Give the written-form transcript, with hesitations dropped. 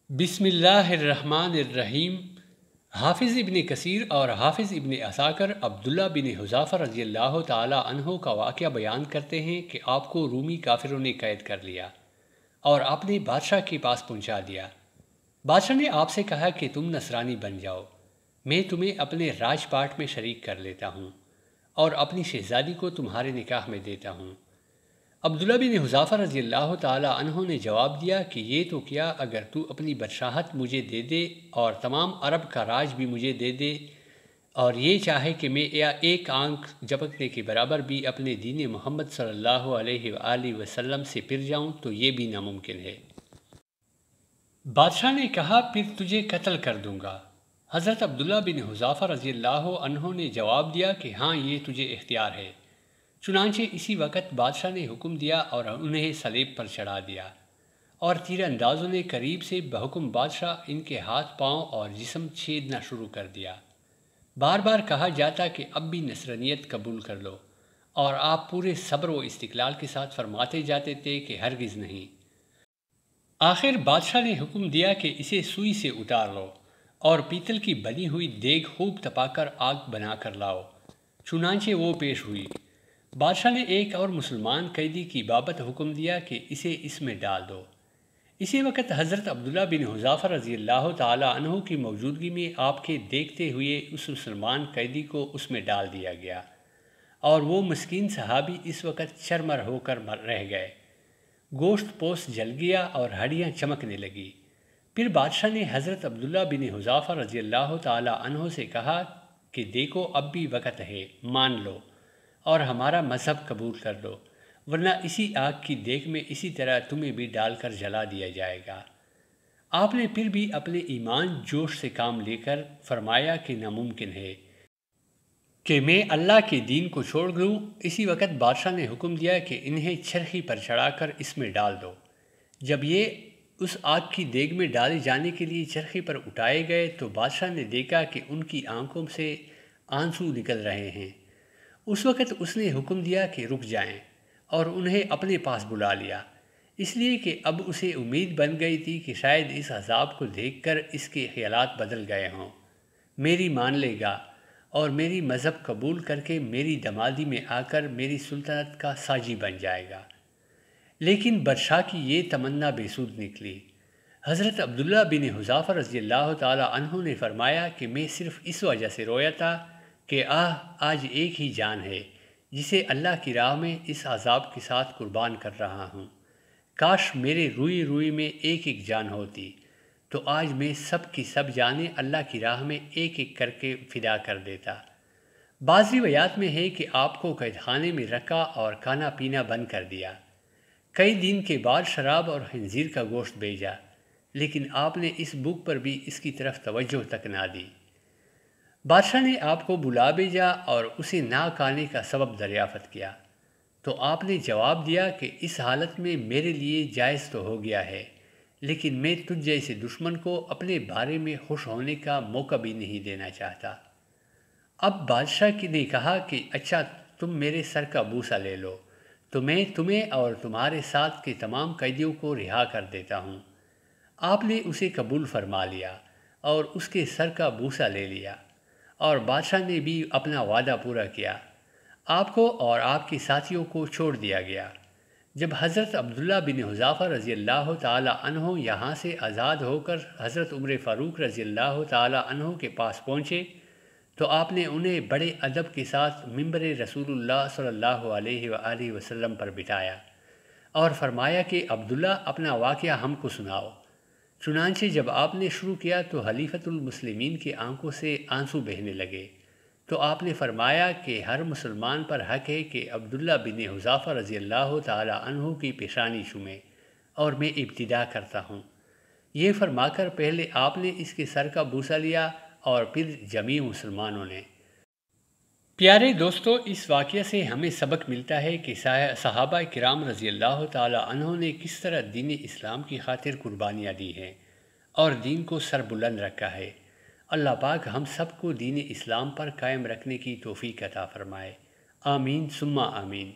بسم اللہ الرحمن الرحیم۔ حافظ ابن کثیر اور حافظ ابن عساکر عبداللہ بن حذافہ رضی اللہ تعالی عنہ کا واقعہ بیان کرتے ہیں کہ آپ کو رومی کافروں نے قید کر لیا اور آپ نے بادشاہ کے پاس پہنچا دیا۔ بادشاہ نے آپ سے کہا کہ تم نصرانی بن جاؤ، میں تمہیں اپنے راج پاٹ میں شریک کر لیتا ہوں اور اپنی شہزادی کو تمہارے نکاح میں دیتا ہوں۔ عبداللہ بن حذافہ رضی اللہ تعالی عنہ نے جواب دیا کہ یہ تو کیا، اگر تو اپنی بادشاہت مجھے دے دے اور تمام عرب کا راج بھی مجھے دے دے اور یہ چاہے کہ میں ایک آنکھ جھپکنے کے برابر بھی اپنے دین محمد صلی اللہ علیہ وآلہ وسلم سے پھر جاؤں تو یہ بھی ناممکن ہے۔ بادشاہ نے کہا پھر تجھے قتل کر دوں گا۔ حضرت عبداللہ بن حذافہ رضی اللہ عنہ نے جواب دیا کہ ہاں، یہ تجھے اختیار ہے۔ چنانچہ اسی وقت بادشاہ نے حکم دیا اور انہیں صلیب پر چڑھا دیا، اور تیر اندازوں نے قریب سے بحکم بادشاہ ان کے ہاتھ پاؤں اور جسم چھیدنا شروع کر دیا۔ بار بار کہا جاتا کہ اب بھی نصرانیت قبول کر لو، اور آپ پورے صبر و استقلال کے ساتھ فرماتے جاتے تھے کہ ہرگز نہیں۔ آخر بادشاہ نے حکم دیا کہ اسے سوئی سے اتار لو اور پیتل کی بنی ہوئی دیگ خوب تپا کر آگ بنا کر لاؤ۔ چنانچہ وہ پیش ہوئی۔ بادشاہ نے ایک اور مسلمان قیدی کی بابت حکم دیا کہ اسے اس میں ڈال دو۔ اسی وقت حضرت عبداللہ بن حذافہ رضی اللہ تعالی عنہ کی موجودگی میں آپ کے دیکھتے ہوئے اس مسلمان قیدی کو اس میں ڈال دیا گیا، اور وہ مسکین صحابی اس وقت چرمر ہو کر رہ گئے۔ گوشت پوست جل گیا اور ہڈیاں چمکنے لگی۔ پھر بادشاہ نے حضرت عبداللہ بن حذافہ رضی اللہ تعالی عنہ سے کہا کہ دیکھو، اب بھی وقت ہے، مان لو اور ہمارا مذہب قبول کر لو، ورنہ اسی آگ کی دیگ میں اسی طرح تمہیں بھی ڈال کر جلا دیا جائے گا۔ آپ نے پھر بھی اپنے ایمان جوش سے کام لے کر فرمایا کہ ناممکن ہے کہ میں اللہ کے دین کو چھوڑ دوں۔ اسی وقت بادشاہ نے حکم دیا کہ انہیں چرخی پر چڑھا کر اس میں ڈال دو۔ جب یہ اس آگ کی دیگ میں ڈالے جانے کے لیے چرخی پر اٹھائے گئے تو بادشاہ نے دیکھا کہ ان کی آنکھوں سے آنسو نکل رہے ہیں۔ اس وقت اس نے حکم دیا کہ رک جائیں، اور انہیں اپنے پاس بلا لیا، اس لیے کہ اب اسے امید بن گئی تھی کہ شاید اس عذاب کو دیکھ کر اس کے خیالات بدل گئے ہوں، میری مان لے گا اور میری مذہب قبول کر کے میری دمادی میں آ کر میری سلطنت کا ساجی بن جائے گا۔ لیکن بادشاہ کی یہ تمنا بے سود نکلی۔ حضرت عبداللہ بن حذافہ رضی اللہ تعالی عنہ نے فرمایا کہ میں صرف اس وجہ سے رویا تھا کہ آج ایک ہی جان ہے جسے اللہ کی راہ میں اس عذاب کے ساتھ قربان کر رہا ہوں۔ کاش میرے روئی روئی میں ایک ایک جان ہوتی، تو آج میں سب کی سب جانیں اللہ کی راہ میں ایک ایک کر کے فدا کر دیتا۔ بعض روایات میں ہے کہ آپ کو قید خانے میں رکھا اور کھانا پینا بند کر دیا۔ کئی دن کے بعد شراب اور خنزیر کا گوشت بھیجا، لیکن آپ نے اس بھوک پر بھی اس کی طرف توجہ تک نہ دی۔ بادشاہ نے آپ کو بلا بھیجا اور اسے نہ کھانے کا سبب دریافت کیا، تو آپ نے جواب دیا کہ اس حالت میں میرے لیے جائز تو ہو گیا ہے، لیکن میں تجھ جیسے دشمن کو اپنے بارے میں خوش ہونے کا موقع بھی نہیں دینا چاہتا۔ اب بادشاہ نے کہا کہ اچھا، تم میرے سر کا بوسہ لے لو تو میں تمہیں اور تمہارے ساتھ کے تمام قیدیوں کو رہا کر دیتا ہوں۔ آپ نے اسے قبول فرما لیا اور اس کے سر کا بوسہ لے لیا، اور بادشاہ نے بھی اپنا وعدہ پورا کیا۔ آپ کو اور آپ کے ساتھیوں کو چھوڑ دیا گیا۔ جب حضرت عبداللہ بن حذافہ رضی اللہ تعالی عنہ یہاں سے آزاد ہو کر حضرت عمر فاروق رضی اللہ تعالی عنہ کے پاس پہنچے تو آپ نے انہیں بڑے ادب کے ساتھ منبر رسول اللہ صلی اللہ علیہ وآلہ وسلم پر بٹھایا اور فرمایا کہ عبداللہ، اپنا واقعہ ہم کو سناؤ۔ چنانچہ جب آپ نے شروع کیا تو خلیفۃ المسلمین کی آنکھوں سے آنسو بہنے لگے، تو آپ نے فرمایا کہ ہر مسلمان پر حق ہے کہ عبداللہ بن حذافہ رضی اللہ تعالی عنہ کی پیشانی چومے، اور میں ابتدا کرتا ہوں۔ یہ فرما کر پہلے آپ نے اس کے سر کا بوسہ لیا اور پھر جمیع مسلمانوں نے۔ پیارے دوستو، اس واقعہ سے ہمیں سبق ملتا ہے کہ صحابہ کرام رضی اللہ تعالی عنہ نے کس طرح دین اسلام کی خاطر قربانیاں دی ہیں اور دین کو سر بلند رکھا ہے۔ اللہ پاک ہم سب کو دین اسلام پر قائم رکھنے کی توفیق عطا فرمائے۔ آمین ثم آمین۔